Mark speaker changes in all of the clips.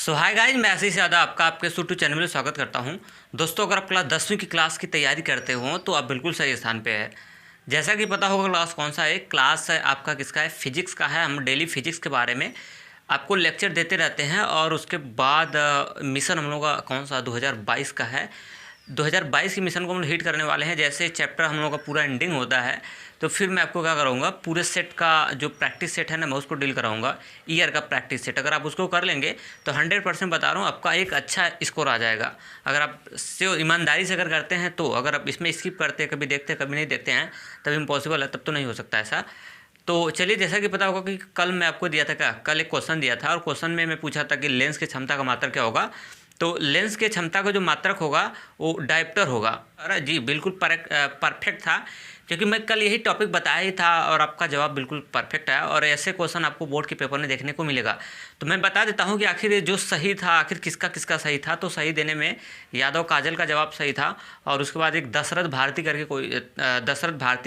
Speaker 1: सो hi guys, मैं आशीष यादव आपका आपके यूट्यूब चैनल में स्वागत करता हूं। दोस्तों, अगर आप क्लास 10वीं की क्लास की तैयारी करते हो तो आप बिल्कुल सही स्थान पे है। जैसा कि पता होगा क्लास कौन सा है, क्लास है आपका किसका है, फिजिक्स का है। हम डेली फिजिक्स के बारे में आपको लेक्चर देते रहते हैं। और उसके बाद मिशन हम लोग का कौन सा 2022 का है। 2022 की मिशन को हम हिट करने वाले हैं। जैसे चैप्टर हम लोग का पूरा एंडिंग होता है तो फिर मैं आपको क्या कराऊंगा, पूरे सेट का जो प्रैक्टिस सेट है ना, मैं उसको डील कराऊंगा। ईयर का प्रैक्टिस सेट अगर आप उसको कर लेंगे तो 100% बता रहा हूँ आपका एक अच्छा स्कोर आ जाएगा। अगर आप से ईमानदारी से अगर करते हैं तो। अगर आप इसमें स्किप करते हैं, कभी देखते हैं कभी नहीं देखते हैं, तब इम्पॉसिबल है, तब तो नहीं हो सकता ऐसा। तो चलिए, जैसा कि पता होगा कि कल मैं आपको दिया था, क्या कल एक क्वेश्चन दिया था और क्वेश्चन में मैं पूछा था कि लेंस की क्षमता का मात्रक क्या होगा। तो लेंस के क्षमता का जो मात्रक होगा वो डायप्टर होगा। अरे जी, बिल्कुल परफेक्ट था, क्योंकि मैं कल यही टॉपिक बताया ही था और आपका जवाब बिल्कुल परफेक्ट है। और ऐसे क्वेश्चन आपको बोर्ड के पेपर में देखने को मिलेगा। तो मैं बता देता हूँ कि आखिर ये जो सही था, आखिर किसका किसका सही था। तो सही देने में यादव काजल का जवाब सही था, और उसके बाद एक दशरथ भारती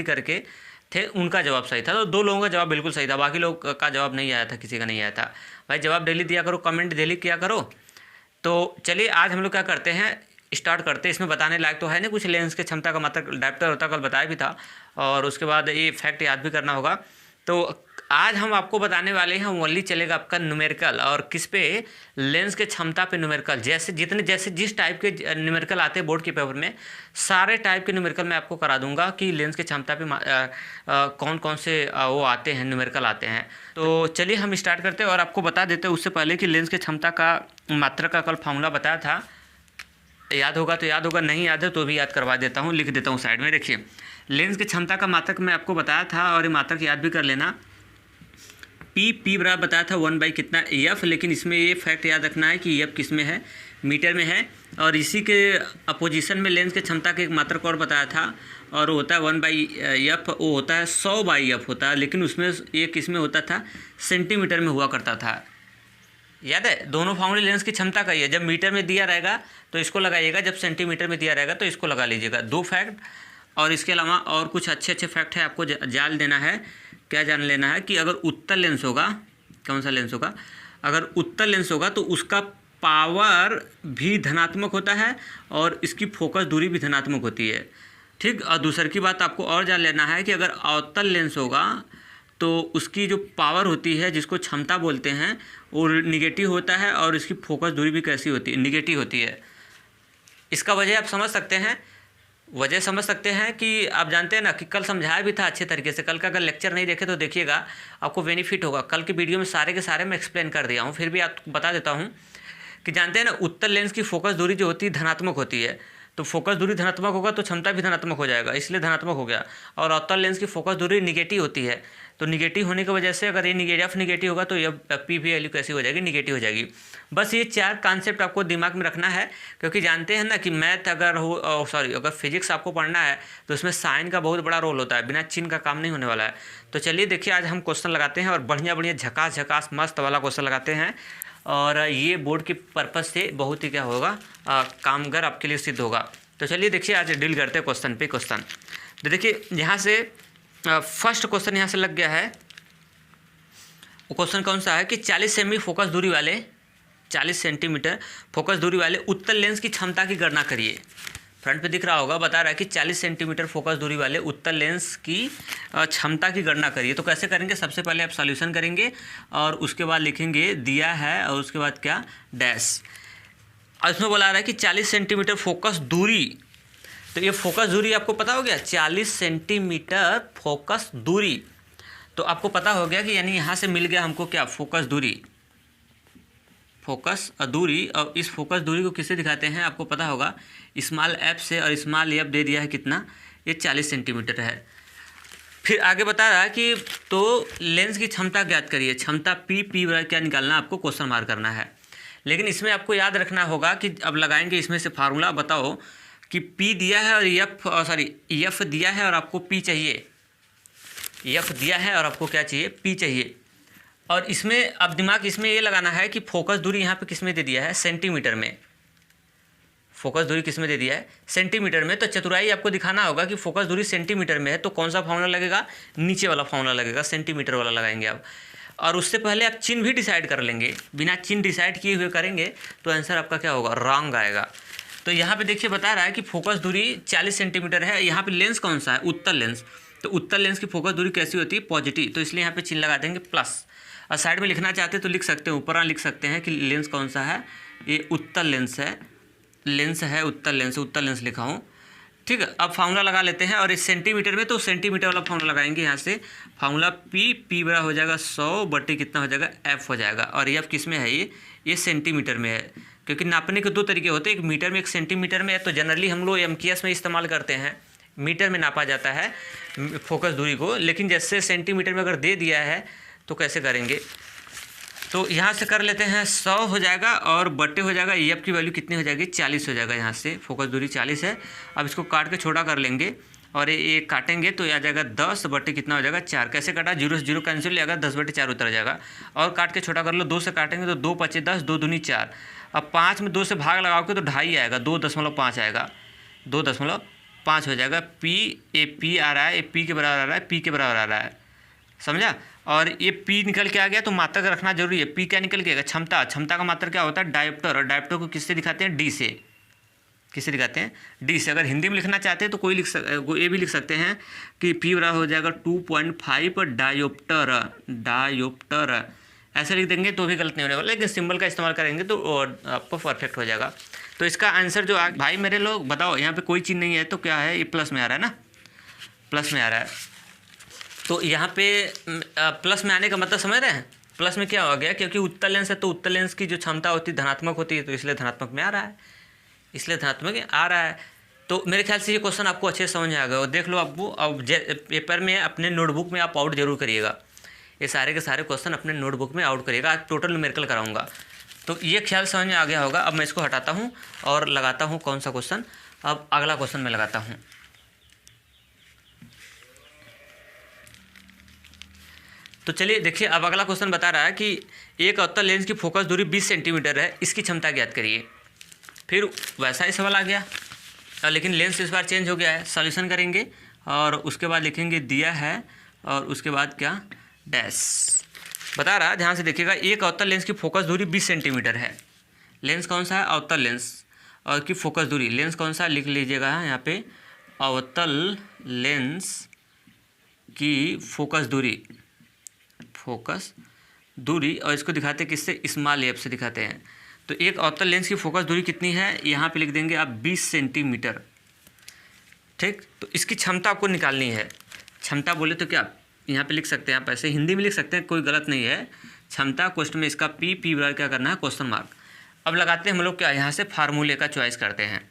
Speaker 1: करके थे, उनका जवाब सही था। तो दो लोगों का जवाब बिल्कुल सही था, बाकी लोग का जवाब नहीं आया था, किसी का नहीं आया था। भाई जवाब डेली दिया करो, कमेंट डेली किया करो। तो चलिए, आज हम लोग क्या करते हैं, स्टार्ट करते हैं। इसमें बताने लायक तो है नहीं कुछ, लेंस के क्षमता का मात्रक डायप्टर होता, कल बताया भी था। और उसके बाद ये फैक्ट याद भी करना होगा। तो आज हम आपको बताने वाले हैं, ओनली चलेगा आपका न्यूमेरिकल। और किस पे, लेंस के क्षमता पे न्यूमेरिकल। जैसे जिस टाइप के न्यूमेरिकल आते हैं बोर्ड के पेपर में, सारे टाइप के न्यूमेरिकल मैं आपको करा दूंगा कि लेंस के क्षमता पे कौन कौन से वो आते हैं, न्यूमेरिकल आते हैं। तो चलिए हम स्टार्ट करते हैं। और आपको बता देते हैं उससे पहले कि लेंस के क्षमता का मात्रक का कल फॉर्मूला बताया था। याद होगा तो याद होगा, नहीं याद है तो भी याद करवा देता हूँ, लिख देता हूँ साइड में। देखिए, लेंस की क्षमता का मात्रक मैं आपको बताया था, और ये मात्रक याद भी कर लेना। पी बराबर बताया था 1 बाई कितना एफ। लेकिन इसमें ये फैक्ट याद रखना है कि एफ किस में है, मीटर में है। और इसी के अपोजिशन में लेंस के क्षमता के एक मात्रक और बताया था, और वो होता है 1 बाई एफ। वो होता है 100 बाई एफ होता है, लेकिन उसमें ये किस में होता था, सेंटीमीटर में हुआ करता था। याद है, दोनों फॉर्मूले लेंस की क्षमता का ही है। जब मीटर में दिया रहेगा तो इसको लगाइएगा, जब सेंटीमीटर में दिया रहेगा तो इसको लगा लीजिएगा। दो फैक्ट, और इसके अलावा और कुछ अच्छे अच्छे फैक्ट है आपको जान लेना है। क्या जान लेना है कि अगर उत्तल लेंस होगा, कौन सा लेंस होगा, अगर उत्तल लेंस होगा तो उसका पावर भी धनात्मक होता है और इसकी फोकस दूरी भी धनात्मक होती है। ठीक। और दूसरी की बात आपको और जान लेना है कि अगर अवतल लेंस होगा तो उसकी जो पावर होती है, जिसको क्षमता बोलते हैं, वो निगेटिव होता है, और इसकी फोकस दूरी भी कैसी होती है, निगेटिव होती है। इसका वजह आप समझ सकते हैं, कि आप जानते हैं ना कि कल समझाया भी था अच्छे तरीके से। कल का अगर लेक्चर नहीं देखे तो देखिएगा, आपको बेनिफिट होगा। कल के वीडियो में सारे के सारे मैं एक्सप्लेन कर दिया हूँ, फिर भी आपको बता देता हूँ कि जानते हैं ना, उत्तल लेंस की फोकस दूरी जो होती है धनात्मक होती है। तो फोकस दूरी धनात्मक होगा तो क्षमता भी धनात्मक हो जाएगा, इसलिए धनात्मक हो गया। और अवतल लेंस की फोकस दूरी निगेटिव होती है, तो निगेटिव होने की वजह से अगर ये एफ निगेटिव होगा तो ये पी भी वैल्यू कैसी हो जाएगी, निगेटिव हो जाएगी। बस ये चार कॉन्सेप्ट आपको दिमाग में रखना है, क्योंकि जानते हैं ना कि मैथ अगर अगर फिजिक्स आपको पढ़ना है तो उसमें साइन का बहुत बड़ा रोल होता है, बिना चिन्ह का काम नहीं होने वाला है। तो चलिए देखिए, आज हम क्वेश्चन लगाते हैं और बढ़िया बढ़िया झकास मस्त वाला क्वेश्चन लगाते हैं। और ये बोर्ड के पर्पज़ से बहुत ही क्या होगा, कामगर आपके लिए सिद्ध होगा। तो चलिए देखिए, आज डील करते हैं क्वेश्चन पे क्वेश्चन। तो देखिए, यहाँ से फर्स्ट क्वेश्चन यहाँ से लग गया है। वो क्वेश्चन कौन सा है कि 40 सेंटीमीटर फोकस दूरी वाले उत्तल लेंस की क्षमता की गणना करिए। फ्रंट पे दिख रहा होगा, बता रहा है कि 40 सेंटीमीटर फोकस दूरी वाले उत्तल लेंस की क्षमता की गणना करिए। तो कैसे करेंगे, सबसे पहले आप सॉल्यूशन करेंगे और उसके बाद लिखेंगे दिया है, और उसके बाद क्या, डैश। और इसमें बोला रहा है कि 40 सेंटीमीटर फोकस दूरी। तो ये फोकस दूरी आपको पता हो गया, 40 सेंटीमीटर फोकस दूरी। तो आपको पता हो गया कि यानी यहाँ से मिल गया हमको क्या, फोकस दूरी। और इस फोकस दूरी को किससे दिखाते हैं, आपको पता होगा, स्मॉल एफ से। और स्मॉल एफ दे दिया है कितना, ये 40 सेंटीमीटर है। फिर आगे बता रहा है कि तो लेंस की क्षमता ज्ञात करिए। क्षमता पी क्या निकालना, आपको क्वेश्चन मार्क करना है। लेकिन इसमें आपको याद रखना होगा कि अब लगाएंगे इसमें से फार्मूला। बताओ कि P दिया है और एफ दिया है और आपको P चाहिए। एफ दिया है और आपको क्या चाहिए, P चाहिए। और इसमें अब दिमाग इसमें ये लगाना है कि फोकस दूरी यहाँ पे किस में दे दिया है, सेंटीमीटर में। फोकस दूरी किस में दे दिया है, सेंटीमीटर में। तो चतुराई आपको दिखाना होगा कि फोकस दूरी सेंटीमीटर में है, तो कौन सा फॉर्मूला लगेगा, नीचे वाला फॉर्मूला लगेगा, सेंटीमीटर वाला लगाएंगे आप। और उससे पहले आप चिन्ह भी डिसाइड कर लेंगे, बिना चिन्ह डिसाइड किए हुए करेंगे तो आंसर आपका क्या होगा, रॉन्ग आएगा। तो यहाँ पे देखिए बता रहा है कि फोकस दूरी 40 सेंटीमीटर है। यहाँ पे लेंस कौन सा है, उत्तल लेंस। तो उत्तल लेंस की फोकस दूरी कैसी होती है, पॉजिटिव, तो इसलिए यहाँ पे चिन्ह लगा देंगे प्लस। और साइड में लिखना चाहते हैं तो लिख सकते हैं, ऊपर लिख सकते हैं कि लेंस कौन सा है, ये उत्तल लेंस है, उत्तल लेंस लिखा हूँ। ठीक है, अब फार्मूला लगा लेते हैं। और इस सेंटीमीटर में तो सेंटीमीटर वाला फार्मूला लगाएंगे। यहाँ से फार्मूला पी बड़ा हो जाएगा 100 बटे कितना हो जाएगा, एफ हो जाएगा। और एफ किस में है, ये सेंटीमीटर में है, क्योंकि नापने के दो तरीके होते हैं, एक मीटर में एक सेंटीमीटर में है। तो जनरली हम लोग MKS में इस्तेमाल करते हैं, मीटर में नापा जाता है फोकस दूरी को। लेकिन जैसे सेंटीमीटर में अगर दे दिया है तो कैसे करेंगे, तो यहाँ से कर लेते हैं, 100 हो जाएगा और बट्टे हो जाएगा, एफ की वैल्यू कितनी हो जाएगी, 40 हो जाएगा। यहाँ से फोकस दूरी 40 है। अब इसको काट के छोटा कर लेंगे और ये काटेंगे तो आ जाएगा 10 बट्टे कितना हो जाएगा, 4। कैसे काटा, 0 से 0 कैंसिल जाएगा, 10 बट्टे 4 उतर जाएगा। और काट के छोटा कर लो, 2 से काटेंगे तो 2 पचे 10, 2 दूनी 4। अब 5 में 2 से भाग लगाओगे तो 2.5 आएगा, 2.5 आएगा, 2.5 हो जाएगा। पी आ रहा है, पी के बराबर आ रहा है, पी के बराबर आ रहा है, समझा। और ये पी निकल के आ गया तो मात्रक रखना जरूरी है। पी क्या निकल के आएगा, क्षमता का मात्रक क्या होता है, डायोप्टर। और डायोप्टर को किससे दिखाते हैं, डी से। किससे दिखाते हैं, डी से। अगर हिंदी में लिखना चाहते हैं तो ये भी लिख सकते हैं कि पी बराबर हो जाएगा 2.5 डायोप्टर। ऐसे लिख देंगे तो भी गलत नहीं होने वाला, लेकिन सिंबल का इस्तेमाल करेंगे तो आपको परफेक्ट हो जाएगा। तो इसका आंसर जो भाई मेरे लोग बताओ, यहाँ पे कोई चीज़ नहीं है तो क्या है, ये प्लस में आ रहा है ना, प्लस में आ रहा है। तो यहाँ पे प्लस में आने का मतलब समझ रहे हैं, प्लस में क्या हो गया, क्योंकि उत्तल लेंस है तो उत्तल लेंस की जो क्षमता होती है धनात्मक होती है, तो इसलिए धनात्मक में आ रहा है, इसलिए धनात्मक आ रहा है। तो मेरे ख्याल से ये क्वेश्चन आपको अच्छे से समझ आ गया। और देख लो आपको, अब पेपर में अपने नोटबुक में आप आउट जरूर करिएगा, ये सारे के सारे क्वेश्चन अपने नोटबुक में आउट करिएगा। आज टोटल न्यूमेरिकल कराऊंगा, तो ये ख्याल समझ में आ गया होगा। अब मैं इसको हटाता हूँ और लगाता हूँ कौन सा क्वेश्चन, अब अगला क्वेश्चन मैं लगाता हूँ। तो चलिए देखिए, अब अगला क्वेश्चन बता रहा है कि एक अवतल लेंस की फोकस दूरी 20 सेंटीमीटर है, इसकी क्षमता ज्ञात करिए। फिर वैसा ही सवाल आ गया, लेकिन लेंस इस बार चेंज हो गया है। सॉल्यूशन करेंगे और उसके बाद लिखेंगे दिया है और उसके बाद क्या, डैश। बता रहा है, ध्यान से देखिएगा, एक अवतल लेंस की फोकस दूरी 20 सेंटीमीटर है। लेंस कौन सा है, अवतल लेंस, और की फोकस दूरी, लेंस कौन सा लिख लीजिएगा यहाँ पे, अवतल लेंस की फोकस दूरी, और इसको दिखाते हैं किससे, स्मॉल एफ से दिखाते हैं। तो एक अवतल लेंस की फोकस दूरी कितनी है, यहाँ पे लिख देंगे आप 20 सेंटीमीटर। ठीक, तो इसकी क्षमता आपको निकालनी है। क्षमता बोले तो क्या यहाँ पे लिख सकते हैं आप, ऐसे हिंदी में लिख सकते हैं, कोई गलत नहीं है। क्षमता क्वेश्चन में इसका पी बराबर क्या करना है, क्वेश्चन मार्क। अब लगाते हैं हम लोग क्या, यहाँ से फार्मूले का चॉइस करते हैं।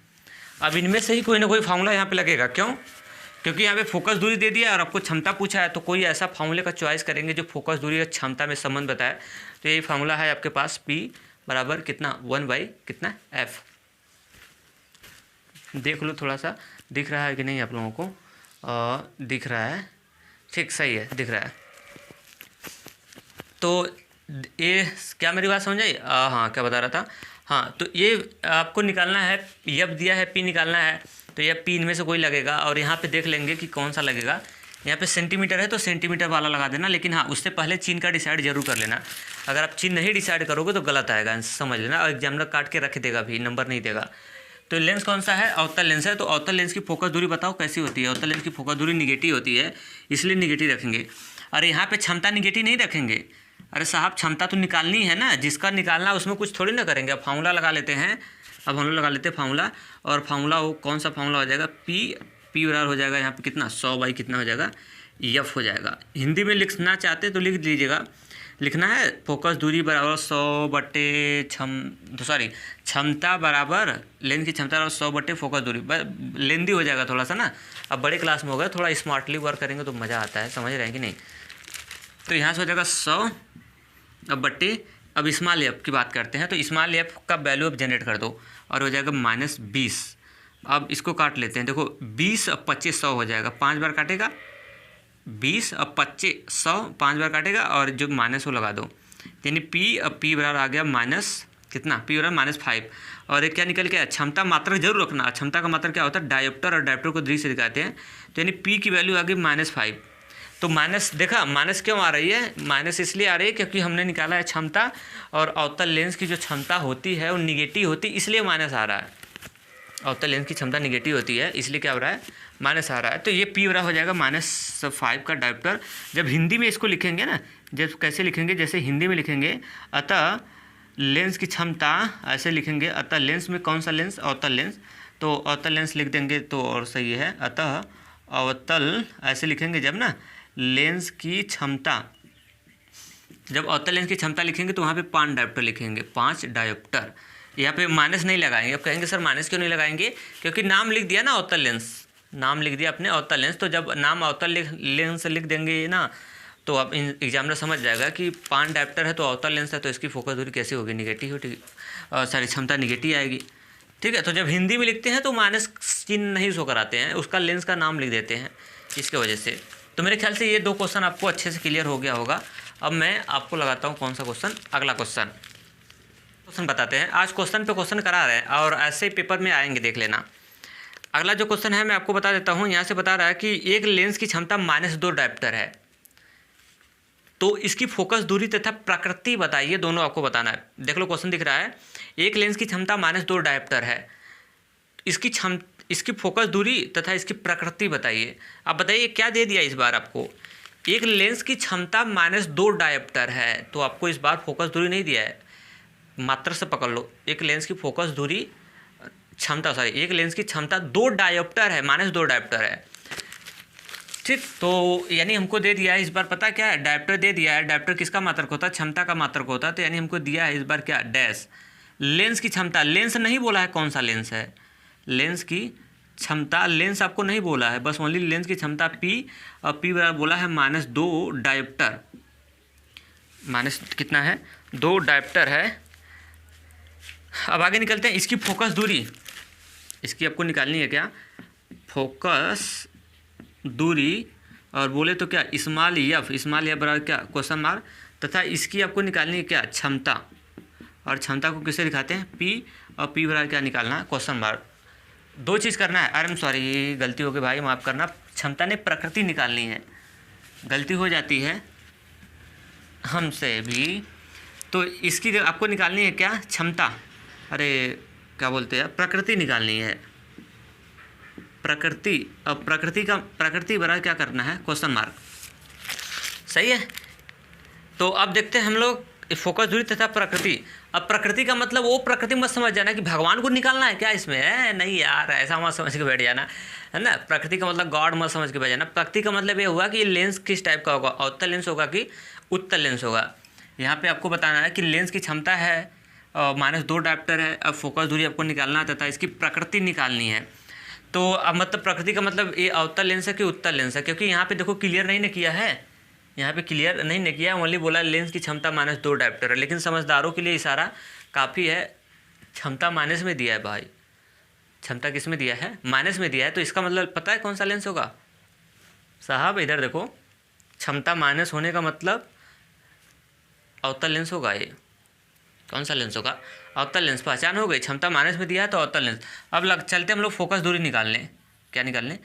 Speaker 1: अब इनमें से ही कोई ना कोई फार्मूला यहाँ पे लगेगा, क्यों, क्योंकि यहाँ पे फोकस दूरी दे दिया और आपको क्षमता पूछा है, तो कोई ऐसा फार्मूले का चॉइस करेंगे जो फोकस दूरी और क्षमता में संबंध बताए। तो यही फार्मूला है आपके पास, P बराबर कितना, 1 कितना F। देख लो थोड़ा सा दिख रहा है कि नहीं आप लोगों को, दिख रहा है, ठीक, सही है, दिख रहा है। तो ये क्या मेरी बात समझ आई, हाँ क्या बता रहा था, हाँ, तो ये आपको निकालना है, एफ दिया है, पी निकालना है। तो ये पी इनमें से कोई लगेगा और यहाँ पे देख लेंगे कि कौन सा लगेगा। यहाँ पे सेंटीमीटर है तो सेंटीमीटर वाला लगा देना, लेकिन हाँ उससे पहले चिन्ह का डिसाइड जरूर कर लेना। अगर आप चिन्ह नहीं डिसाइड करोगे तो गलत आएगा, समझ लेना, और एग्जामिनर काट के रख देगा भी, नंबर नहीं देगा। तो लेंस कौन सा है, अवतल लेंस है। तो अवतल लेंस की फोकस दूरी बताओ कैसी होती है, अवतल लेंस की फोकस दूरी निगेटिव होती है, इसलिए निगेटिव रखेंगे। अरे यहाँ पे क्षमता निगेटिव नहीं रखेंगे, अरे साहब क्षमता तो निकालनी है ना, जिसका निकालना उसमें कुछ थोड़ी ना करेंगे। अब फार्मूला लगा लेते हैं, अब हम लोग लगा लेते हैं फार्मूला, और फार्मूला वो कौन सा फार्मूला हो जाएगा, पी बराबर हो जाएगा यहाँ पे कितना, 100 बाई कितना हो जाएगा, एफ हो जाएगा। हिंदी में लिखना चाहते तो लिख लीजिएगा, लिखना है फोकस दूरी बराबर 100 बटे क्षमता बराबर, लेंस की क्षमता बराबर 100 बटे फोकस दूरी। लेंदी हो जाएगा थोड़ा सा ना, अब बड़े क्लास में हो गया, थोड़ा स्मार्टली वर्क करेंगे तो मज़ा आता है, समझ रहे हैं कि नहीं। तो यहाँ से हो जाएगा 100 अब बट्टे, अब स्मॉल एफ की बात करते हैं, तो स्मॉल एफ का वैल्यू अब जनरेट कर दो और हो जाएगा -20। अब इसको काट लेते हैं, देखो 20 अब 25 100 हो जाएगा, 5 बार काटेगा, 20 अब 25 100 5 बार काटेगा, और जो माइनस वो लगा दो, यानी पी बराबर आ गया माइनस कितना, पी बराबर -5। और एक क्या निकल के, क्षमता मात्रक जरूर रखना, क्षमता का मात्रक क्या होता है, डायोप्टर, और डायोप्टर को दृश्य से दिखाते हैं। तो यानी पी की वैल्यू आ गई -5। तो माइनस, देखा माइनस क्यों आ रही है? माइनस इसलिए आ रही है क्योंकि हमने निकाला है क्षमता, और अवतल लेंस की जो क्षमता होती है वो निगेटिव होती है, इसलिए माइनस आ रहा है। अवतल लेंस की क्षमता निगेटिव होती है, इसलिए क्या हो रहा है? माइनस आ रहा है। तो ये पी बराबर हो जाएगा -5 का डायोप्टर। जब हिंदी में इसको लिखेंगे ना, जब कैसे लिखेंगे, जैसे हिंदी में लिखेंगे अतः लेंस की क्षमता, ऐसे लिखेंगे अतः लेंस में कौन सा लेंस? अवतल लेंस। तो अवतल लेंस लिख देंगे तो और सही है। अतः अवतल ऐसे लिखेंगे जब ना, लेंस की क्षमता, जब अवतल लेंस की क्षमता लिखेंगे तो वहाँ पे 5 डायोप्टर लिखेंगे, 5 डायोप्टर। यहाँ पे माइनस नहीं लगाएंगे। अब कहेंगे सर माइनस क्यों नहीं लगाएंगे? क्योंकि नाम लिख दिया ना अवतल लेंस, नाम लिख दिया अपने अवतल लेंस, तो जब नाम अवतल लेंस लिख देंगे ना, तो अब एग्जामिनर समझ जाएगा कि 5 डायोप्टर है तो अवतल लेंस है, तो इसकी फोकस दूरी कैसी होगी? निगेटिव होगी, सारी क्षमता निगेटिव आएगी। ठीक है, तो जब हिंदी में लिखते हैं तो माइनस चिन्ह नहीं शो कराते हैं, उसका लेंस का नाम लिख देते हैं, इसके वजह से। तो मेरे ख्याल से ये 2 क्वेश्चन आपको अच्छे से क्लियर हो गया होगा। अब मैं आपको लगाता हूँ कौन सा क्वेश्चन, अगला क्वेश्चन बताते हैं। आज क्वेश्चन पे क्वेश्चन करा रहे हैं और ऐसे ही पेपर में आएंगे, देख लेना। अगला जो क्वेश्चन है मैं आपको बता देता हूँ। यहाँ से बता रहा है कि एक लेंस की क्षमता -2 डायोप्टर है, तो इसकी फोकस दूरी तथा प्रकृति बताइए, दोनों आपको बताना है। देख लो क्वेश्चन दिख रहा है, एक लेंस की क्षमता -2 डायोप्टर है, इसकी फोकस दूरी तथा इसकी प्रकृति बताइए। आप बताइए क्या दे दिया इस बार आपको? एक लेंस की क्षमता -2 डायोप्टर है, तो आपको इस बार फोकस दूरी नहीं दिया है, मात्र से पकड़ लो। एक लेंस की फोकस दूरी एक लेंस की क्षमता 2 डायोप्टर है, -2 डायोप्टर है। ठीक, तो यानी हमको दे दिया है इस बार, पता क्या है? डायोप्टर दे दिया है। डायोप्टर किसका मात्रक होता है? क्षमता का मात्रक होता है। तो यानी हमको दिया है इस बार क्या? डैश। लेंस की क्षमता, लेंस नहीं बोला है कौन सा लेंस है, लेंस की क्षमता, लेंस आपको नहीं बोला है, बस ओनली लेंस की क्षमता P, और P बराबर बोला है -2 डायोप्टर। माइनस कितना है? 2 डायोप्टर है। अब आगे निकलते हैं। इसकी फोकस दूरी, इसकी आपको निकालनी है क्या? फोकस दूरी, और बोले तो क्या? स्मॉल एफ बराबर क्या? Question mark. तथा इसकी आपको निकालनी है क्या? क्षमता, और क्षमता को किसे दिखाते हैं? P, और P बराबर क्या निकालना है? Question mark. 2 चीज़ करना है। अरे सॉरी, गलती हो गई भाई, माफ़ करना। क्षमता ने प्रकृति निकालनी है, गलती हो जाती है हमसे भी। तो इसकी आपको निकालनी है क्या? क्षमता, अरे क्या बोलते हैं, प्रकृति निकालनी है, प्रकृति। अब प्रकृति बराबर क्या करना है? Question mark. सही है। तो अब देखते हैं हम लोग फोकस दूरी तथा प्रकृति। अब प्रकृति का मतलब वो प्रकृति मत समझ जाना कि भगवान को निकालना है क्या इसमें है, नहीं यार, ऐसा मत समझ के बैठ जाना, है ना। प्रकृति का मतलब गॉड मत समझ के बैठ जाना। प्रकृति का मतलब ये हुआ कि लेंस किस टाइप का होगा, अवतल लेंस होगा कि उत्तल लेंस होगा। यहाँ पे आपको बताना है कि लेंस की क्षमता है -2 डायोप्टर है। अब फोकस दूरी आपको निकालना है तथा इसकी प्रकृति निकालनी है। तो अब मतलब प्रकृति का मतलब ये अवतल लेंस है कि उत्तल लेंस है, क्योंकि यहाँ पे देखो क्लियर नहीं न किया है, यहाँ पे क्लियर नहीं न किया, ओनली बोला लेंस की क्षमता -2 डायोप्टर है। लेकिन समझदारों के लिए इशारा काफ़ी है, क्षमता माइनस में दिया है भाई, क्षमता किस में दिया है? माइनस में दिया है। तो इसका मतलब पता है कौन सा लेंस होगा साहब? इधर देखो, क्षमता माइनस होने का मतलब अवतल लेंस होगा। ये कौन सा लेंस होगा? अवतल लेंस। पहचान हो गई, क्षमता माइनस में दिया है तो अवतल लेंस। अब चलते हम लोग फोकस दूरी निकालने। क्या निकालने?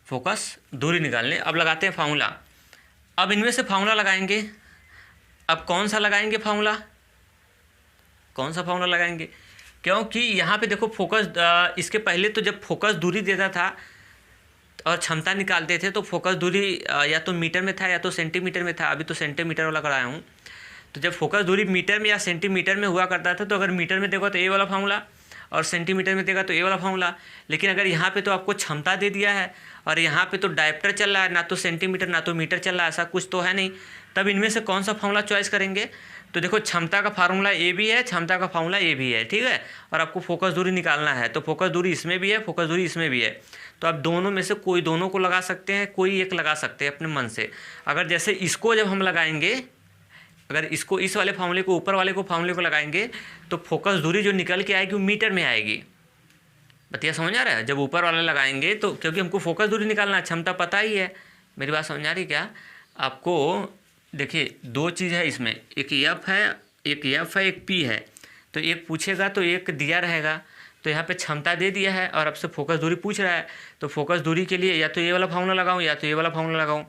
Speaker 1: फोकस दूरी निकालने। अब लगाते हैं फार्मूला। अब इनमें से फार्मूला लगाएंगे। अब कौन सा लगाएंगे फार्मूला? कौन सा फार्मूला लगाएंगे? क्योंकि यहाँ पे देखो फोकस, इसके पहले तो जब फोकस दूरी देता था और क्षमता निकालते थे तो फोकस दूरी या तो मीटर में था या तो सेंटीमीटर में था। अभी तो सेंटीमीटर वाला कराया हूँ। तो जब फोकस दूरी मीटर में या सेंटीमीटर में हुआ करता था तो अगर मीटर में देखो तो ए वाला फार्मूला, और सेंटीमीटर में देगा तो ए वाला फार्मूला। लेकिन अगर यहाँ पे तो आपको क्षमता दे दिया है और यहाँ पे तो डायोप्टर चल रहा है, ना तो सेंटीमीटर ना तो मीटर चल रहा है, ऐसा कुछ तो है नहीं। तब इनमें से कौन सा फार्मूला चॉइस करेंगे? तो देखो क्षमता का फार्मूला ए भी है, क्षमता का फार्मूला ए भी है, ठीक है। और आपको फोकस दूरी निकालना है तो फोकस दूरी इसमें भी है, फोकस दूरी इसमें भी है। तो आप दोनों में से कोई दोनों को लगा सकते हैं, कोई एक लगा सकते हैं अपने मन से। अगर जैसे इसको जब हम लगाएंगे, अगर इसको इस वाले फार्मूले को ऊपर वाले को फार्मूले को लगाएंगे तो फोकस दूरी जो निकल के आएगी वो मीटर में आएगी। बतिया समझ आ रहा है? जब ऊपर वाले लगाएंगे तो क्योंकि हमको फोकस दूरी निकालना है, क्षमता पता ही है। मेरी बात समझ आ रही क्या आपको? देखिए 2 चीज़ है इसमें, एक एफ है, एक पी है। तो एक पूछेगा तो एक दिया रहेगा। तो यहाँ पे क्षमता दे दिया है और आपसे फोकस दूरी पूछ रहा है, तो फोकस दूरी के लिए या तो ये वाला फार्मूला लगाऊँ या तो ये वाला फार्मूला लगाऊँ।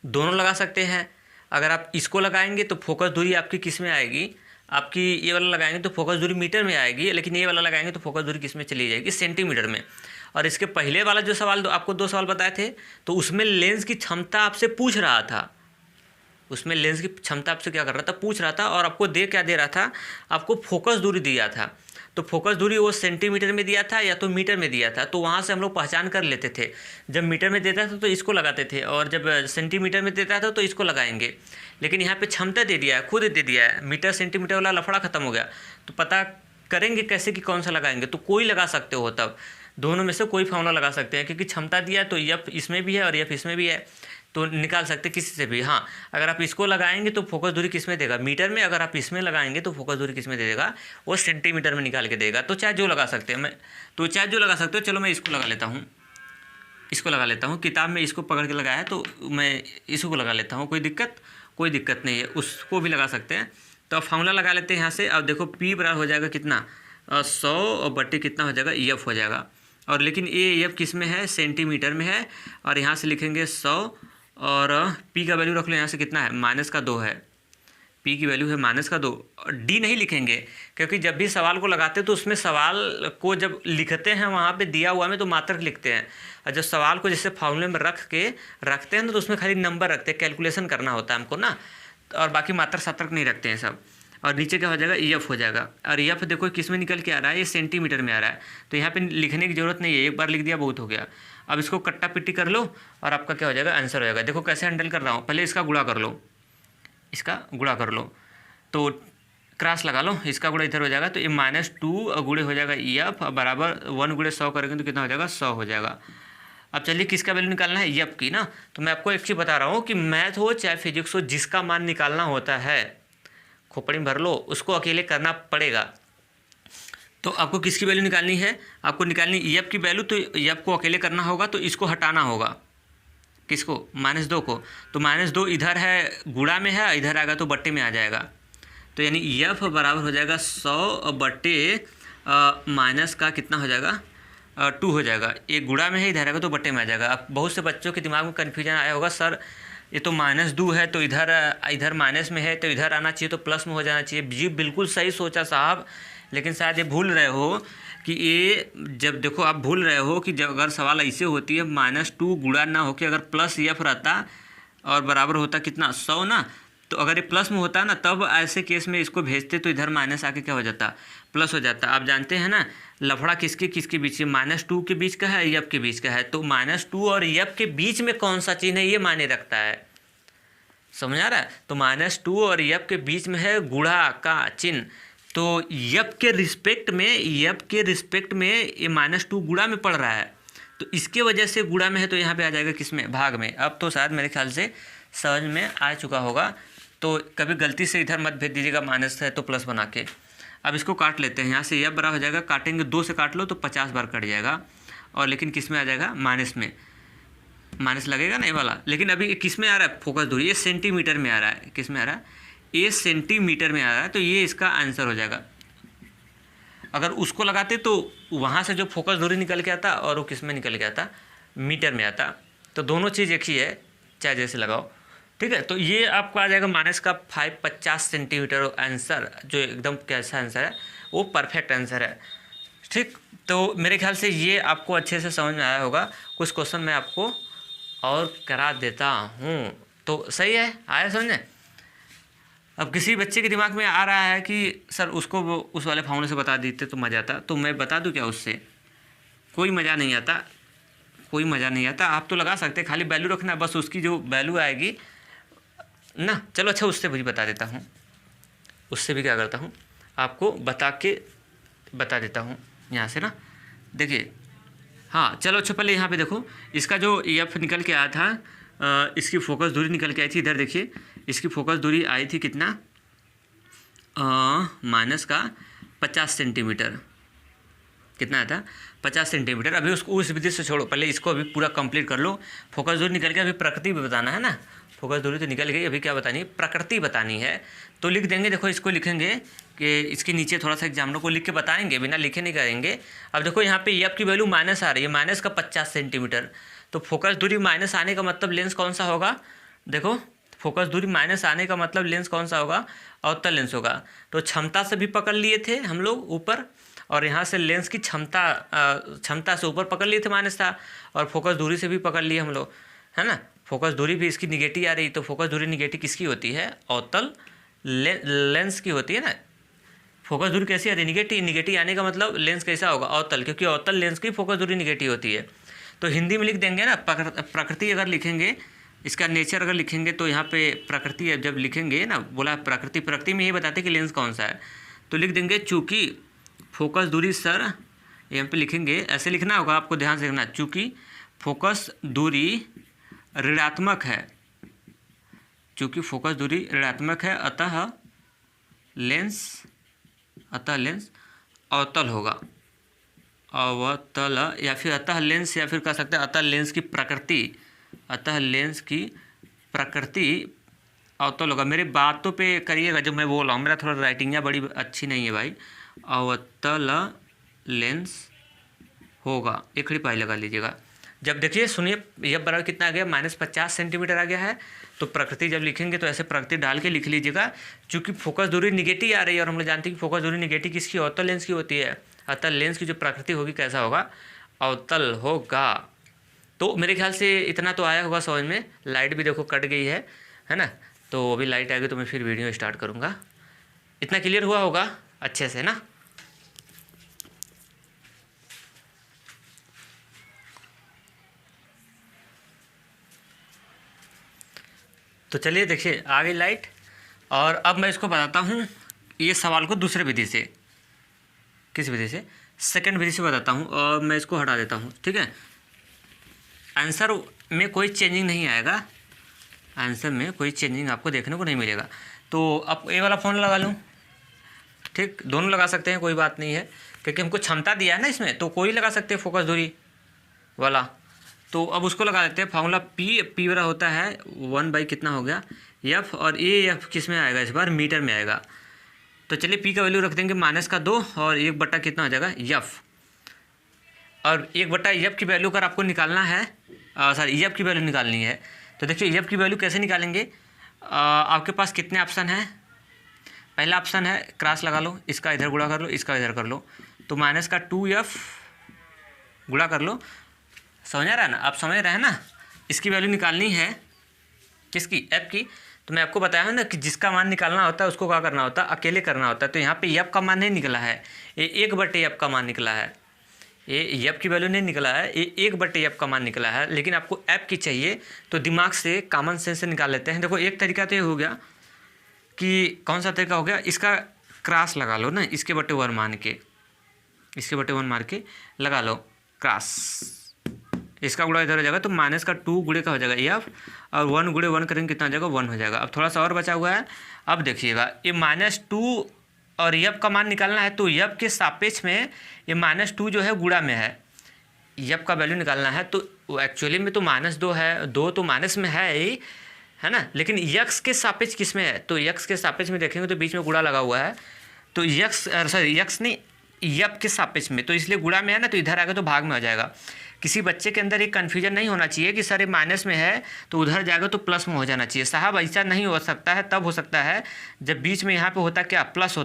Speaker 1: दोनों लगा सकते हैं। अगर आप इसको लगाएंगे तो फोकस दूरी आपकी किस में आएगी, आपकी ये वाला लगाएंगे तो फोकस दूरी मीटर में आएगी, लेकिन ये वाला लगाएंगे तो फोकस दूरी किस में चली जाएगी, सेंटीमीटर में। और इसके पहले वाला जो सवाल आपको 2 सवाल बताए थे, तो उसमें लेंस की क्षमता आपसे पूछ रहा था, उसमें लेंस की क्षमता आपसे क्या कर रहा था, पूछ रहा था, और आपको क्या दे रहा था, आपको फोकस दूरी दिया था। तो फोकस दूरी वो सेंटीमीटर में दिया था या तो मीटर में दिया था, तो वहाँ से हम लोग पहचान कर लेते थे। जब मीटर में देता था तो इसको लगाते थे, और जब सेंटीमीटर में देता था तो इसको लगाएंगे। लेकिन यहाँ पे क्षमता दे दिया है, खुद दे दिया है, मीटर सेंटीमीटर वाला लफड़ा खत्म हो गया। तो पता करेंगे कैसे कि कौन सा लगाएंगे, तो कोई लगा सकते हो, तब दोनों में से कोई फॉर्मूला लगा सकते हैं, क्योंकि क्षमता दिया है तो एफ इसमें भी है और एफ इसमें भी है, तो निकाल सकते किसी से भी। हाँ, अगर आप इसको लगाएंगे तो फोकस दूरी किस में देगा, मीटर में। अगर आप इसमें लगाएंगे तो फोकस दूरी किस में दे देगा, वो सेंटीमीटर में निकाल के देगा। तो चाहे जो लगा सकते हैं, चाहे जो लगा सकते हो। चलो मैं इसको लगा लेता हूँ, इसको लगा लेता हूँ। किताब में इसको पकड़ के लगाया है तो मैं इसको लगा लेता हूँ। कोई दिक्कत नहीं है, उसको भी लगा सकते हैं। तो अब फार्मूला लगा लेते हैं यहाँ से। अब देखो P बराबर हो जाएगा कितना, 100 और बट्टे कितना हो जाएगा, EF हो जाएगा। और लेकिन ये EF किस में है, सेंटीमीटर में है। और यहाँ से लिखेंगे 100, और P का वैल्यू रख लो यहाँ से कितना है, -2 है। P की वैल्यू है -2। D नहीं लिखेंगे, क्योंकि जब भी सवाल को लगाते हैं तो उसमें सवाल को जब लिखते हैं वहाँ पे दिया हुआ में तो मात्रक लिखते हैं, और जब सवाल को जैसे फॉर्मूले में रखते हैं तो उसमें खाली नंबर रखते हैं, कैलकुलेशन करना होता है हमको ना, और बाकी मात्रक सात्रक नहीं रखते हैं सब। और नीचे क्या हो जाएगा, EF हो जाएगा। और EF देखो किस में निकल के आ रहा है, ये सेंटीमीटर में आ रहा है, तो यहाँ पे लिखने की ज़रूरत नहीं है, एक बार लिख दिया बहुत हो गया। अब इसको कट्टा पिट्टी कर लो और आपका क्या हो जाएगा, आंसर हो जाएगा। देखो कैसे हैंडल कर रहा हूँ, पहले इसका गुणा कर लो, इसका गुणा कर लो, तो क्रॉस लगा लो, इसका गुणा इधर हो जाएगा, तो ये -2 और गुणे हो जाएगा EF बराबर 1 गुणे 100 करेंगे तो कितना हो जाएगा, 100 हो जाएगा। अब चलिए किसका वैल्यू निकालना है, EF की ना। तो मैं आपको एक चीज़ बता रहा हूँ कि मैथ हो चाहे फिजिक्स हो, जिसका मान निकालना होता है, खोपड़ी में भर लो, उसको अकेले करना पड़ेगा। तो आपको किसकी वैल्यू निकालनी है, आपको निकालनी EF की वैल्यू, तो EF को अकेले करना होगा, तो इसको हटाना होगा, किसको, -2 को। तो -2 इधर है, गुणा में है, इधर आएगा तो बट्टे में आ जाएगा। तो यानी EF बराबर हो जाएगा 100 बट्टे माइनस का कितना हो जाएगा, 2 हो जाएगा। ये गुणा में है, इधर आएगा तो बट्टे में आ जाएगा। अब बहुत से बच्चों के दिमाग में कन्फ्यूजन आया होगा, सर ये तो -2 है, तो इधर माइनस में है, तो इधर आना चाहिए, तो प्लस में हो जाना चाहिए। जी बिल्कुल सही सोचा साहब, लेकिन शायद ये भूल रहे हो कि ये जब देखो आप भूल रहे हो कि जब अगर सवाल ऐसे होती है, -2 गुणा ना होकर अगर प्लस EF रहता और बराबर होता कितना, 100 ना, तो अगर ये प्लस में होता ना, तब ऐसे केस में इसको भेजते तो इधर माइनस आके क्या हो जाता, प्लस हो जाता। आप जानते हैं ना लफड़ा किसके बीच में, -2 के बीच का है, EF के बीच का है। तो -2 और EF के बीच में कौन सा चिन्ह है, ये मायने रखता है, समझ आ रहा है। तो -2 और EF के बीच में है गुणा का चिन्ह, तो EF के रिस्पेक्ट में ये -2 गुणा में पड़ रहा है, तो इसके वजह से गुणा में है, तो यहाँ पे आ जाएगा किस में, भाग में। अब तो शायद मेरे ख्याल से समझ में आ चुका होगा। तो कभी गलती से इधर मत भेज दीजिएगा, माइनस है तो प्लस बना के। अब इसको काट लेते हैं, यहाँ से EF बराबर हो जाएगा, काटेंगे 2 से काट लो तो 50 बार कट जाएगा, और लेकिन किस में आ जाएगा, माइनस में, माइनस लगेगा ना ये वाला। लेकिन अभी किस में आ रहा है फोकस दूरी, ये सेंटीमीटर में आ रहा है, किस में आ रहा है, ये सेंटीमीटर में आ रहा है, तो ये इसका आंसर हो जाएगा। अगर उसको लगाते तो वहाँ से जो फोकस दूरी निकल के आता और वो किस में निकल के आता, मीटर में आता। तो दोनों चीज़ एक ही है, चाहे जैसे लगाओ, ठीक है। तो ये आपको आ जाएगा -50 सेंटीमीटर आंसर, जो एकदम कैसा आंसर है, वो परफेक्ट आंसर है, ठीक। तो मेरे ख्याल से ये आपको अच्छे से समझ में आया होगा। कुछ क्वेश्चन मैं आपको और करा देता हूँ, तो सही है, आया समझ में। अब किसी बच्चे के दिमाग में आ रहा है कि सर उसको उस वाले फार्मूले से बता देते तो मज़ा आता, तो मैं बता दूं क्या उससे, कोई मज़ा नहीं आता, कोई मज़ा नहीं आता। आप तो लगा सकते, खाली वैल्यू रखना, बस उसकी जो वैल्यू आएगी ना। चलो अच्छा, उससे भी बता देता हूँ, उससे भी क्या करता हूँ, आपको बता देता हूँ यहाँ से ना। देखिए हाँ, चलो अच्छा, पहले यहाँ पे देखो, इसका जो EF निकल के आया था, इसकी फोकस दूरी निकल के आई थी, इधर देखिए इसकी फोकस दूरी आई थी कितना, -50 सेंटीमीटर, कितना आया था, 50 सेंटीमीटर। अभी उसको उस विधि से छोड़ो, पहले इसको अभी पूरा कंप्लीट कर लो। फोकस दूरी निकल के अभी प्रकृति भी बताना है ना, फोकस दूरी तो निकल गई, अभी क्या बतानी है, प्रकृति बतानी है। तो लिख देंगे, देखो इसको लिखेंगे कि इसके नीचे थोड़ा सा एग्जामिनर को लिख के बताएंगे, बिना लिखे नहीं करेंगे। अब देखो यहाँ पे EF की वैल्यू माइनस आ रही है, -50 सेंटीमीटर। तो फोकस दूरी माइनस आने का मतलब लेंस कौन सा होगा, देखो फोकस दूरी माइनस आने का मतलब लेंस कौन सा होगा, अवतल लेंस होगा। तो क्षमता से भी पकड़ लिए थे हम लोग ऊपर, और यहाँ से लेंस की क्षमता से ऊपर पकड़ लिए थे माइनस था, और फोकस दूरी से भी पकड़ लिए हम लोग, है ना। फोकस दूरी भी इसकी निगेटिव आ रही, तो फोकस दूरी निगेटिव किसकी होती है, अवतल लेंस की होती है ना। फोकस दूरी कैसी आ रही है, निगेटिव। निगेटिव आने का मतलब लेंस कैसा होगा, अवतल, क्योंकि अवतल लेंस की फोकस दूरी निगेटिव होती है। तो हिंदी में लिख देंगे ना, प्रकृति अगर लिखेंगे, इसका नेचर अगर लिखेंगे तो यहाँ पे प्रकृति जब लिखेंगे ना, बोला प्रकृति में यही बताते कि लेंस कौन सा है, तो लिख देंगे चूँकि फोकस दूरी सर, यहाँ पे लिखेंगे, ऐसे लिखना होगा आपको, ध्यान से लिखना, चूँकि फोकस दूरी ऋणात्मक है, चूँकि फोकस दूरी ऋणात्मक है, अतः लेंस अवतल होगा, अवतल, या फिर अतः लेंस, या फिर कह सकते हैं अतः लेंस की प्रकृति अवतल होगा। मेरी बातों पे करिएगा जब मैं बोल रहा हूँ, मेरा थोड़ा राइटिंग बड़ी अच्छी नहीं है भाई। अवतल लेंस होगा, एक खड़ी पाई लगा लीजिएगा। जब देखिए सुनिए, यह बराबर कितना आ गया, -50 सेंटीमीटर आ गया है। तो प्रकृति जब लिखेंगे तो ऐसे प्रकृति डाल के लिख लीजिएगा, क्योंकि फोकस दूरी निगेटिव आ रही है, और हम लोग जानते हैं कि फोकस दूरी निगेटिव किसकी, अवतल लेंस की होती है। अतः लेंस की जो प्रकृति होगी कैसा होगा, अवतल होगा। तो मेरे ख्याल से इतना तो आया होगा समझ में। लाइट भी देखो कट गई है ना। तो अभी लाइट आएगी तो मैं फिर वीडियो स्टार्ट करूँगा। इतना क्लियर हुआ होगा अच्छे से ना। तो चलिए देखिए आ गई लाइट, और अब मैं इसको बताता हूँ ये सवाल को दूसरे विधि से। किस विधि से, सेकंड विधि से बताता हूँ, और मैं इसको हटा देता हूँ, ठीक है। आंसर में कोई चेंजिंग नहीं आएगा, आंसर में कोई चेंजिंग आपको देखने को नहीं मिलेगा। तो अब ये वाला फ़ोन लगा लूँ, ठीक, दोनों लगा सकते हैं, कोई बात नहीं है, क्योंकि हमको क्षमता दिया है ना इसमें, तो कोई लगा सकते हैं फोकस दूरी वाला। तो अब उसको लगा देते हैं। फार्मूला पी वाला होता है 1/, कितना हो गया, एफ, और ये एफ किस में आएगा, इस बार मीटर में आएगा। तो चलिए पी का वैल्यू रख देंगे -2, और 1/, कितना हो जाएगा, एफ। और 1/, एफ की वैल्यू अगर आपको निकालना है, सॉरी एफ की वैल्यू निकालनी है, तो देखिए एफ की वैल्यू कैसे निकालेंगे। आपके पास कितने ऑप्शन हैं। पहला ऑप्शन है क्रॉस लगा लो, इसका इधर गुणा कर लो, इसका इधर कर लो, तो -2f गुणा कर लो। समझ आ रहा है ना, आप समझ रहे हैं ना। इसकी वैल्यू निकालनी है, किसकी, एफ की। तो मैं आपको बताया हूँ ना कि जिसका मान निकालना होता है उसको क्या करना होता है, अकेले करना होता है। तो यहाँ पे एफ का मान नहीं निकला है, ये 1/f का मान निकला है, ये एफ की वैल्यू नहीं निकला है, ये 1/f का मान निकला है। लेकिन आपको एफ की चाहिए तो दिमाग से, कॉमन सेंस से निकाल लेते हैं। देखो एक तरीका तो ये हो गया कि, कौन सा तरीका हो गया, इसका क्रॉस लगा लो ना, इसके बटे 1 मान के, इसके बटे 1 मार के लगा लो क्रॉस, इसका गुणा इधर हो जाएगा, तो -2 गुणे का हो जाएगा एफ, और 1 गुणे 1 करेंगे कितना हो जाएगा, 1 हो जाएगा। अब थोड़ा सा और बचा हुआ है। अब देखिएगा ये -2 और एफ का मान निकालना है, तो एफ के सापेक्ष में ये -2 जो है गुणा में है, एफ का वैल्यू निकालना है। तो एक्चुअली में तो -2 है, 2 तो माइनस में है ही, है ना। लेकिन यक्स के सापेक्ष किस में है, तो यक्स के सापेक्ष में देखेंगे तो बीच में गुणा लगा हुआ है, तो यक्स नहीं, एफ के सापेक्ष में, तो इसलिए गुणा में है ना, तो इधर आएगा तो भाग में हो जाएगा। किसी बच्चे के अंदर एक कन्फ्यूजन नहीं होना चाहिए कि सर ये माइनस में है तो उधर जाएगा तो प्लस में हो जाना चाहिए। साहब ऐसा नहीं हो सकता है, तब हो सकता है जब बीच में यहाँ पे होता क्या, प्लस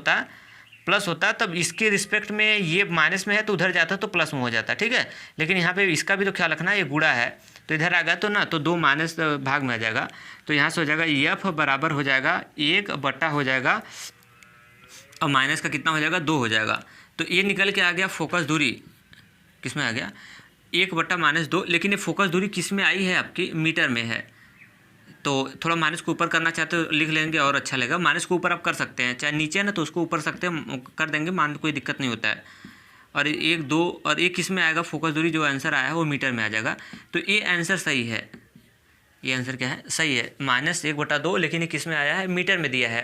Speaker 1: होता, तब इसके रिस्पेक्ट में ये माइनस में है तो उधर जाता तो प्लस में हो जाता, ठीक है। लेकिन यहाँ पे इसका भी तो ख्याल रखना, ये गुणा है तो इधर आ गया तो ना, तो 2 माइनस भाग में आ जाएगा। तो यहाँ से हो जाएगा एफ बराबर हो जाएगा 1/, हो जाएगा, और माइनस का कितना हो जाएगा, 2 हो जाएगा। तो ये निकल के आ गया फोकस दूरी, किस में आ गया, 1/-2। लेकिन ये फोकस दूरी किस में आई है, आपकी मीटर में है। तो थोड़ा माइनस को ऊपर करना चाहते हो लिख लेंगे और अच्छा लगेगा। माइनस को ऊपर आप कर सकते हैं, चाहे नीचे है ना तो उसको ऊपर सकते हैं, कर देंगे, मान कोई दिक्कत नहीं होता है। और 1, 2 और 1 किस में आएगा, फोकस दूरी जो आंसर आया है वो मीटर में आ जाएगा। तो ये आंसर सही है, ये आंसर क्या है, सही है, -1/2। लेकिन ये किस में आया है, मीटर में दिया है।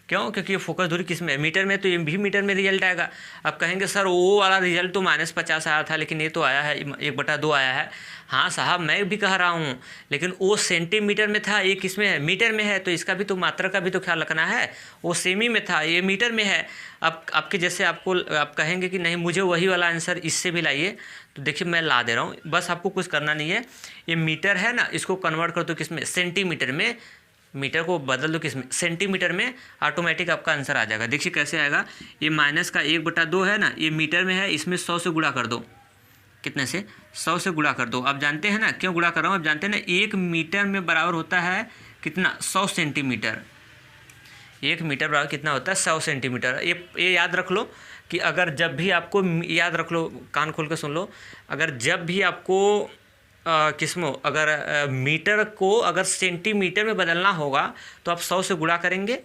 Speaker 1: क्यों? क्योंकि ये फोकस दूरी किस में है, मीटर में, तो ये भी मीटर में रिजल्ट आएगा। अब कहेंगे सर वो वाला रिजल्ट तो -50 आया था, लेकिन ये तो आया है 1/2 आया है। हाँ साहब, मैं भी कह रहा हूँ, लेकिन वो सेंटीमीटर में था, ये किस में है, मीटर में है, तो इसका भी तो मात्रा का भी तो ख्याल रखना है। वो सेमी में था, ये मीटर में है। अब आपके जैसे आप कहेंगे कि नहीं मुझे वही वाला आंसर इससे भी लाइए, तो देखिए मैं ला दे रहा हूँ, बस आपको कुछ करना नहीं है। ये मीटर है ना, इसको कन्वर्ट कर दो किस में, सेंटीमीटर में, मीटर को बदल दो किस में, सेंटीमीटर में, ऑटोमेटिक आपका आंसर आ जाएगा। देखिए कैसे आएगा, ये -1/2 है ना, ये मीटर में है, इसमें 100 से गुणा कर दो, कितने से, 100 से गुणा कर दो। आप जानते हैं ना क्यों गुणा कर रहा हूँ, आप जानते हैं ना 1 मीटर में बराबर होता है कितना, 100 सेंटीमीटर। 1 मीटर बराबर कितना होता है, 100 सेंटीमीटर। ये याद रख लो कि अगर जब भी आपको, याद रख लो, कान खोल के सुन लो, अगर जब भी आपको किस्मों अगर मीटर को अगर सेंटीमीटर में बदलना होगा तो आप 100 से गुणा करेंगे,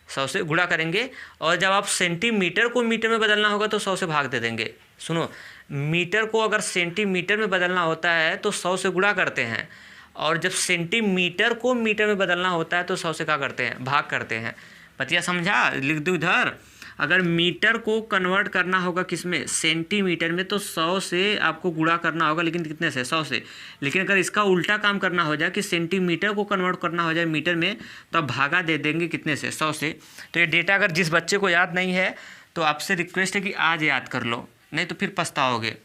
Speaker 1: 100 से गुणा करेंगे, और जब आप सेंटीमीटर को मीटर में बदलना होगा तो 100 से भाग दे देंगे। सुनो, मीटर को अगर सेंटीमीटर में बदलना होता है तो 100 से गुणा करते हैं, और जब सेंटीमीटर को मीटर में बदलना होता है तो 100 से क्या करते हैं, भाग करते हैं। बतिया समझा, लिख दो इधर। अगर मीटर को कन्वर्ट करना होगा किसमें, सेंटीमीटर में, तो 100 से आपको गुणा करना होगा, लेकिन कितने से, 100 से। लेकिन अगर इसका उल्टा काम करना हो जाए कि सेंटीमीटर को कन्वर्ट करना हो जाए मीटर में, तो आप भागा दे देंगे कितने से, 100 से। तो ये डेटा अगर जिस बच्चे को याद नहीं है तो आपसे रिक्वेस्ट है कि आज याद कर लो, नहीं तो फिर पछताओगे।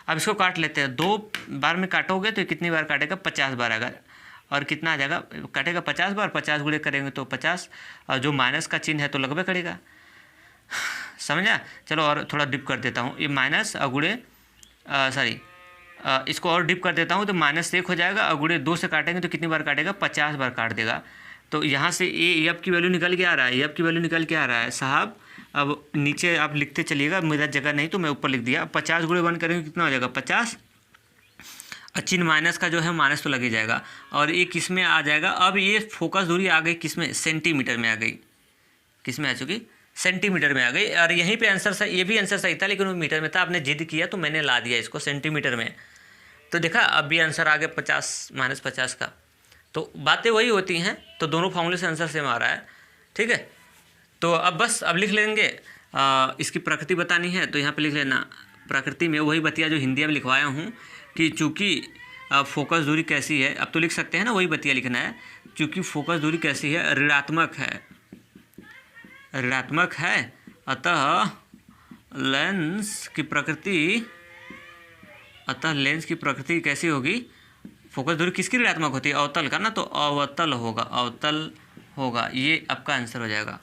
Speaker 1: अब इसको काट लेते हैं, 2 बार में काटोगे तो कितनी बार काटेगा, 50 बार आएगा, और कितना आ जाएगा, काटेगा 50 बार, 50 गुणे करेंगे तो 50, और जो माइनस का चिन्ह है तो लगभग करेगा, समझा। चलो और थोड़ा डिप कर देता हूँ, ये माइनस अगुड़े इसको और डिप कर देता हूँ, तो -1 हो जाएगा, अगुड़े 2 से काटेंगे तो कितनी बार काटेगा, 50 बार काट देगा। तो यहाँ से एफ की वैल्यू निकल के आ रहा है, एफ की वैल्यू निकल के आ रहा है साहब। अब नीचे आप लिखते चलिएगा, मेरा जगह नहीं तो मैं ऊपर लिख दिया। 50 गुणे 1 करेंगे कितना हो जाएगा, 50, चिन्ह माइनस का जो है माइनस तो लग ही जाएगा, और ये किस में आ जाएगा। अब ये फोकस दूरी आ गई किस में, सेंटीमीटर में आ गई, किस में आ चुकी, सेंटीमीटर में आ गई। और यहीं पे आंसर सही, ये भी आंसर सही था, लेकिन वो मीटर में था, आपने जिद किया तो मैंने ला दिया इसको सेंटीमीटर में। तो देखा, अब भी आंसर आ गया 50 -50 का। तो बातें वही होती हैं, तो दोनों फॉर्मूले से आंसर सेम आ रहा है, ठीक है। तो अब बस अब लिख लेंगे, इसकी प्रकृति बतानी है तो यहाँ पे लिख लेना, प्रकृति में वही बतिया जो हिंदी में लिखवाया हूँ कि चूँकि फोकस दूरी कैसी है, अब तो लिख सकते हैं ना, वही बतिया लिखना है। चूँकि फोकस दूरी कैसी है, ऋणात्मक है, ऋणात्मक है, अतः लेंस की प्रकृति कैसी होगी, फोकस दूरी किसकी ऋणात्मक होती है, अवतल का ना, तो अवतल होगा, ये आपका आंसर हो जाएगा।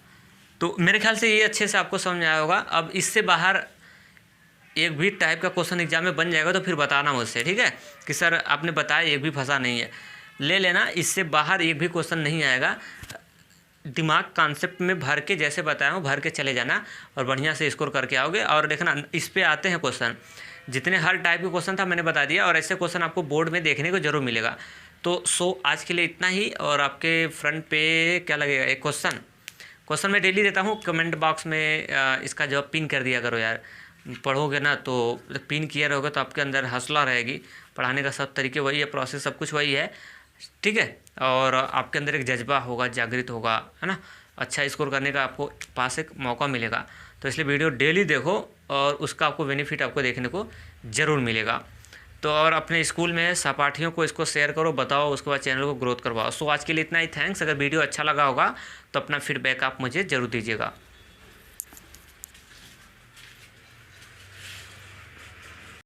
Speaker 1: तो मेरे ख्याल से ये अच्छे से आपको समझ आया होगा। अब इससे बाहर एक भी टाइप का क्वेश्चन एग्जाम में बन जाएगा तो फिर बताना मुझसे, ठीक है, कि सर आपने बताया एक भी फंसा नहीं है, ले लेना। इससे बाहर एक भी क्वेश्चन नहीं आएगा, दिमाग कॉन्सेप्ट में भर के जैसे बताया हूँ भर के चले जाना, और बढ़िया से स्कोर करके आओगे। और देखना इस पे आते हैं क्वेश्चन, जितने हर टाइप के क्वेश्चन था मैंने बता दिया, और ऐसे क्वेश्चन आपको बोर्ड में देखने को जरूर मिलेगा। तो आज के लिए इतना ही, और आपके फ्रंट पे क्या लगेगा, एक क्वेश्चन मैं डेली देता हूँ, कमेंट बॉक्स में इसका जवाब पिन कर दिया करो यार, पढ़ोगे ना तो पिन किया रहोगे तो आपके अंदर हौसला रहेगी, पढ़ाने का सब तरीके वही है, प्रोसेस सब कुछ वही है, ठीक है। और आपके अंदर एक जज्बा होगा, जागृत होगा, है ना, अच्छा स्कोर करने का आपको पास एक मौका मिलेगा। तो इसलिए वीडियो डेली देखो, और उसका आपको बेनिफिट आपको देखने को ज़रूर मिलेगा। तो और अपने स्कूल में सहपाठियों को इसको शेयर करो, बताओ, उसके बाद चैनल को ग्रोथ करवाओ। सो आज के लिए इतना ही, थैंक्स। अगर वीडियो अच्छा लगा होगा तो अपना फीडबैक आप मुझे ज़रूर दीजिएगा।